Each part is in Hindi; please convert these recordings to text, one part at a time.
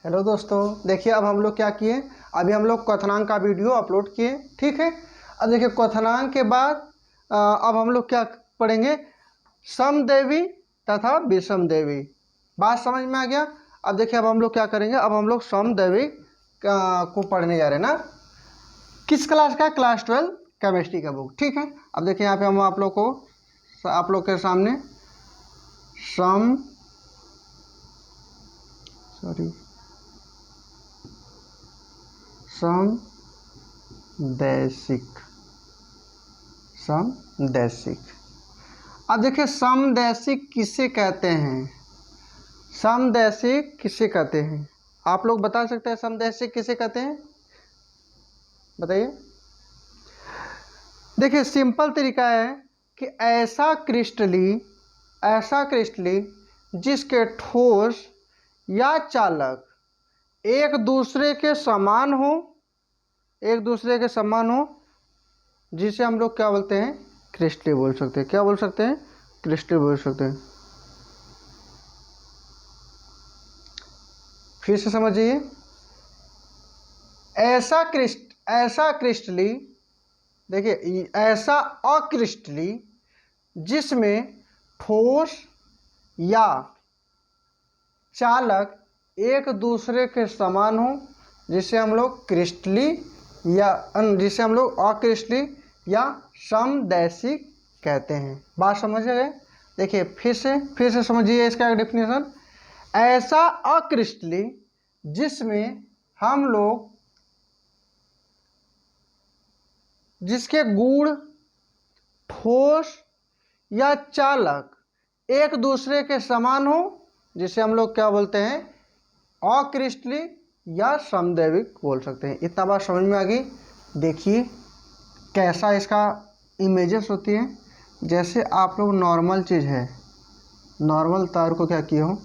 हेलो दोस्तों, देखिए अब हम लोग क्या किए। अभी हम लोग क्वथनांक का वीडियो अपलोड किए, ठीक है। अब देखिए क्वथनांक के बाद अब हम लोग क्या पढ़ेंगे, समदैवी तथा विषमदैवी। बात समझ में आ गया। अब देखिए अब हम लोग क्या करेंगे, अब हम लोग समदैवी को पढ़ने जा रहे हैं ना। किस क्लास का? क्लास 12 केमिस्ट्री का बुक, ठीक है। अब देखिए यहाँ पे हम आप लोग के सामने समदैशिक। अब देखिए समदैशिक किसे कहते हैं? समदैशिक किसे कहते हैं? आप लोग बता सकते हैं समदैशिक किसे कहते हैं? बताइए। देखिए सिंपल तरीका है कि ऐसा क्रिस्टली जिसके ठोस या चालक एक दूसरे के समान हो, जिसे हम लोग क्या बोलते हैं? क्रिस्टली बोल सकते हैं। क्या बोल सकते हैं? क्रिस्टली बोल सकते हैं। फिर से समझिए, ऐसा क्रिस्टली, देखिए ऐसा अक्रिस्टली जिसमें ठोस या चालक एक दूसरे के समान हो, जिसे हम लोग क्रिस्टली या जिसे हम लोग अक्रिस्टली या समदैशिक कहते हैं। बात समझ गए? देखिए फिर से समझिए इसका डेफिनेशन। ऐसा अक्रिस्टली जिसमें हम लोग जिसके गुण ठोस या चालक एक दूसरे के समान हो, जिसे हम लोग क्या बोलते हैं? अक्रिस्टली या समदैविक बोल सकते हैं। इतना बात समझ में आ गई। देखिए कैसा इसका इमेजेस होती है। जैसे आप लोग नॉर्मल चीज़ है, नॉर्मल तार को क्या किए हो,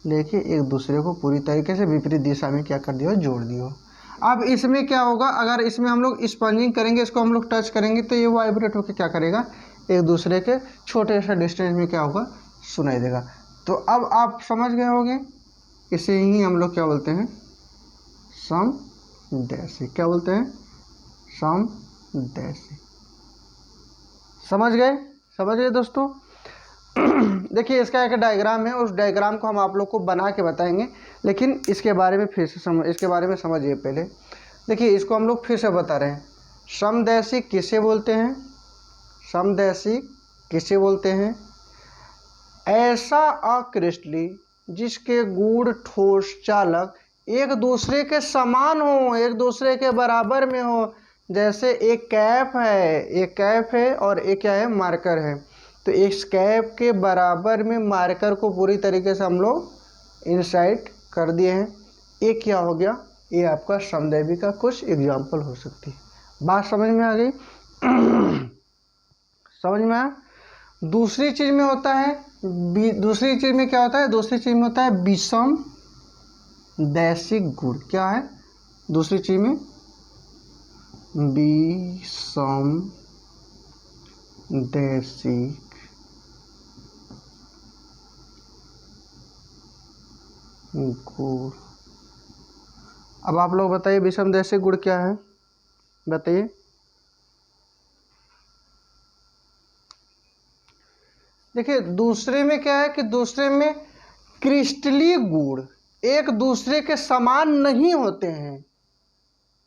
लेके एक दूसरे को पूरी तरीके से विपरीत दिशा में क्या कर दिया हो, जोड़ दिया हो। अब इसमें क्या होगा, अगर इसमें हम लोग स्पंजिंग करेंगे, इसको हम लोग टच करेंगे तो ये वाइब्रेट होकर क्या करेगा, एक दूसरे के छोटे से डिस्टेंस में क्या होगा, सुनाई देगा। तो अब आप समझ गए होंगे, इसे ही हम लोग क्या बोलते हैं? समदैशिक। क्या बोलते हैं? समदैशिक। समझ गए दोस्तों? देखिए इसका एक डायग्राम है, उस डायग्राम को हम आप लोग को बना के बताएंगे, लेकिन इसके बारे में फिर से इसके बारे में समझिए पहले। देखिए इसको हम लोग फिर से बता रहे हैं। समदैशिक किसे बोलते हैं? समदैशिक किसे बोलते हैं? ऐसा अक्रिस्टली जिसके गुण ठोस चालक एक दूसरे के समान हो, एक दूसरे के बराबर में हो। जैसे एक कैप है और एक क्या है, मार्कर है। तो इस कैप के बराबर में मार्कर को पूरी तरीके से हम लोग इनसाइड कर दिए हैं। ये क्या हो गया? ये आपका समदैवी का कुछ एग्जाम्पल हो सकती है। बात समझ में आ गई? समझ में आया? दूसरी चीज में होता है, दूसरी चीज में क्या होता है? दूसरी चीज में होता है विषमदैशिक गुण। क्या है दूसरी चीज में? विषमदैशिक गुण। अब आप लोग बताइए विषमदैशिक गुण क्या है, बताइए। देखिए दूसरे में क्या है कि दूसरे में क्रिस्टलीय गुण एक दूसरे के समान नहीं होते हैं।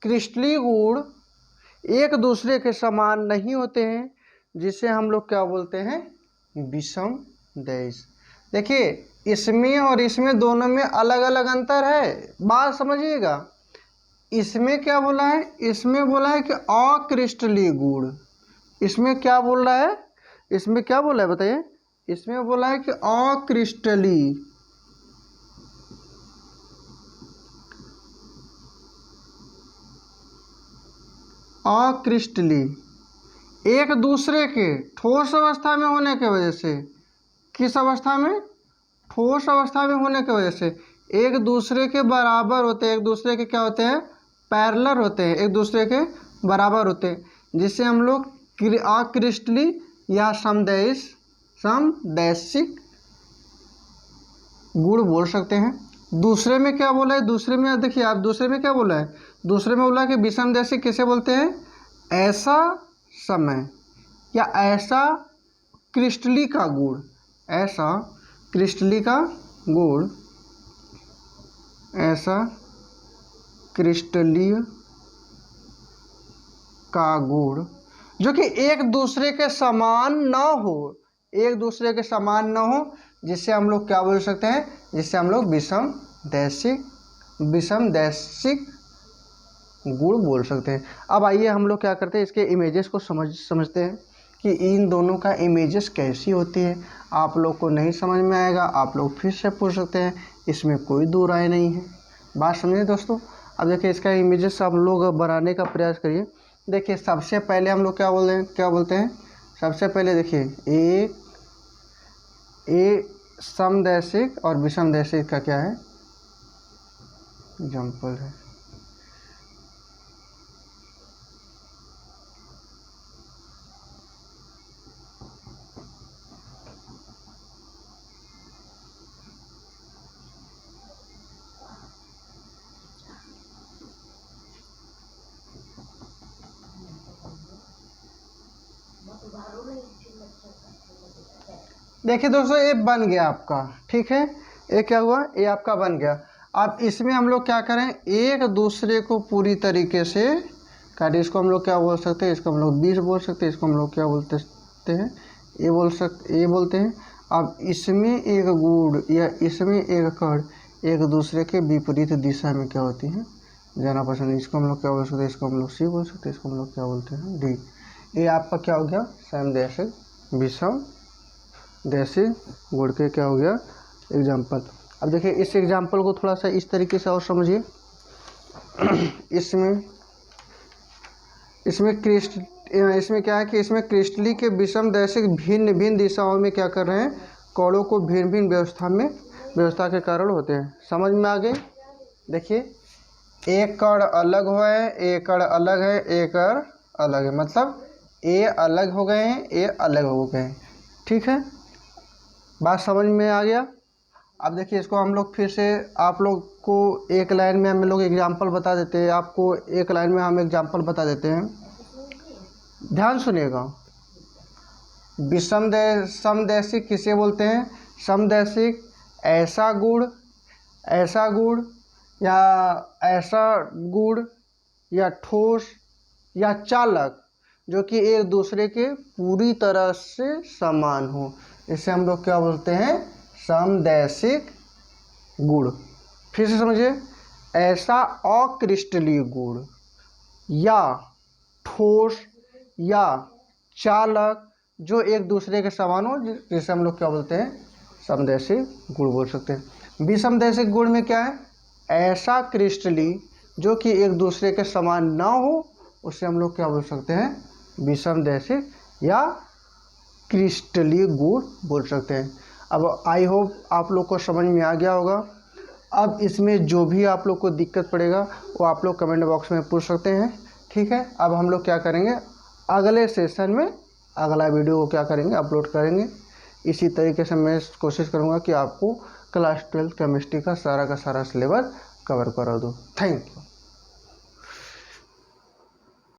क्रिस्टलीय गुण एक दूसरे के समान नहीं होते हैं, जिसे हम लोग क्या बोलते हैं? विषमदैश। देखिए इसमें और इसमें दोनों में अलग अलग अंतर है। बात समझिएगा। इसमें क्या बोला है? इसमें बोला है कि अक्रिस्टलीय गुण। इसमें क्या बोल रहा है? इसमें क्या बोला है बताइए? इसमें बोला है कि अक्रिस्टलीय एक दूसरे के ठोस अवस्था में होने की वजह से, किस अवस्था में? ठोस अवस्था में होने की वजह से एक दूसरे के बराबर होते हैं, एक दूसरे के क्या होते हैं? पैरेलल होते हैं, एक दूसरे के बराबर होते हैं, जिसे हम लोग अक्रिस्टलीय या समदैशिक गुण बोल सकते हैं। दूसरे में क्या बोला है, दूसरे में देखिए आप, दूसरे में क्या बोला है, दूसरे में बोला कि विषमदैशिक किसे बोलते हैं, ऐसा समय या ऐसा क्रिस्टली का गुण, ऐसा क्रिस्टली का गुण, ऐसा क्रिस्टलीय का गुण जो कि एक दूसरे के समान न हो, एक दूसरे के समान न हो, जिससे हम लोग क्या बोल सकते हैं, जिससे हम लोग विषमदैशिक गुण बोल सकते हैं। अब आइए हम लोग क्या करते हैं, इसके इमेजेस को समझते हैं कि इन दोनों का इमेजेस कैसी होती है। आप लोग को नहीं समझ में आएगा, आप लोग फिर से पूछ सकते हैं, इसमें कोई दो राय नहीं है। बात समझे दोस्तों। अब देखिए इसका इमेजेस आप लोग बनाने का प्रयास करिए। देखिए सबसे पहले हम लोग क्या बोलते हैं, सबसे पहले देखिए ए समदैशिक और विषमदैशिक का क्या है, एग्जाम्पल है। देखिए दोस्तों ये बन गया आपका, ठीक है, ये क्या हुआ, ये आपका बन गया। अब इसमें हम लोग क्या करें, एक दूसरे को पूरी तरीके से काटे। इसको हम लोग क्या बोल सकते हैं, इसको हम लोग 20 बोल सकते हैं, इसको हम लोग क्या बोलते हैं, ये बोलते हैं। अब इसमें एक गुण या इसमें एक कण एक दूसरे के विपरीत दिशा में क्या होती है, जाना पसंद। इसको हम लोग क्या बोल सकते हैं, इसको हम लोग सी बोल सकते हैं, इसको हम लोग क्या बोलते हैं, डी। ये आपका क्या हो गया, समदैशिक विषमदैशिक गुण के क्या हो गया एग्जाम्पल। अब देखिए इस एग्जाम्पल को थोड़ा सा इस तरीके से और समझिए। इसमें क्या है कि इसमें क्रिस्टली के विषमदैशिक भिन्न भिन्न दिशाओं में क्या कर रहे हैं, कणों को भिन्न भिन्न व्यवस्था के कारण होते हैं। समझ में आ गए। देखिए एक कण अलग हुआ है, एक कण अलग है, एक कण अलग है, मतलब ए अलग हो गए हैं, ए अलग हो गए हैं, ठीक है, बात समझ में आ गया। अब देखिए इसको हम लोग फिर से आप लोग को एक लाइन में हम लोग एग्जाम्पल बता देते हैं, आपको एक लाइन में हम एग्जाम्पल बता देते हैं, ध्यान सुनिएगा। समदैशिक किसे बोलते हैं, समदैशिक ऐसा गुण या ऐसा गुण या ठोस या चालक जो कि एक दूसरे के पूरी तरह से समान हो, इसे हम लोग क्या बोलते हैं, समदैशिक गुण। फिर से समझिए, ऐसा अक्रिस्टलीय गुण या ठोस या चालक जो एक दूसरे के समान हो, जिसे हम लोग क्या बोलते हैं, समदैशिक गुण बोल सकते हैं। विषमदैशिक गुण में क्या है, ऐसा क्रिस्टली जो कि एक दूसरे के समान ना हो, उसे हम लोग क्या बोल सकते हैं, विषमदैशिक या क्रिस्टलीय गुण बोल सकते हैं। अब आई होप आप लोग को समझ में आ गया होगा। अब इसमें जो भी आप लोग को दिक्कत पड़ेगा वो आप लोग कमेंट बॉक्स में पूछ सकते हैं, ठीक है। अब हम लोग क्या करेंगे, अगले सेशन में अगला वीडियो को क्या करेंगे, अपलोड करेंगे। इसी तरीके से मैं कोशिश करूँगा कि आपको क्लास 12 केमिस्ट्री का सारा सिलेबस कवर करा दूँ। Thank you.